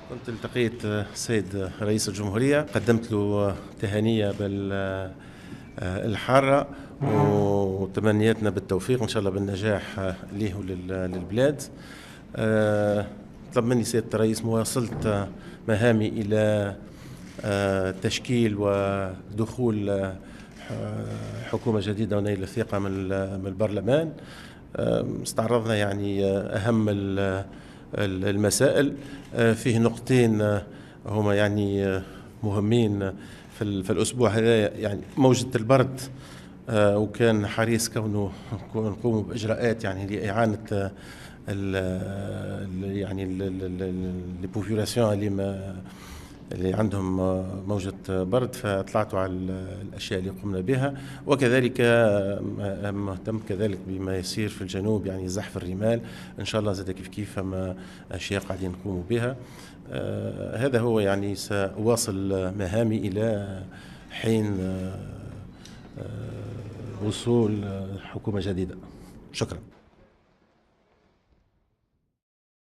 كنت التقيت السيد رئيس الجمهورية، قدمت له تهانية بالحارة وتمنياتنا بالتوفيق إن شاء الله بالنجاح ليه وللبلاد. طلب مني سيادة الرئيس مواصلة مهامي إلى تشكيل ودخول حكومة جديدة ونيل الثقة من البرلمان. استعرضنا يعني أهم المسائل. فيه نقطتين هما يعني مهمين في الأسبوع هذا، يعني موجة البرد، وكان حريص كونه نقوم بإجراءات يعني لإعانة يعني البوبولاسيون اللي عندهم موجة برد، فطلعتوا على الأشياء اللي قمنا بها. وكذلك مهتم كذلك بما يسير في الجنوب، يعني زحف الرمال إن شاء الله زاد كيف فما أشياء قاعدين نقوموا بها. هذا هو، يعني سأواصل مهامي إلى حين وصول حكومة جديدة. شكرا.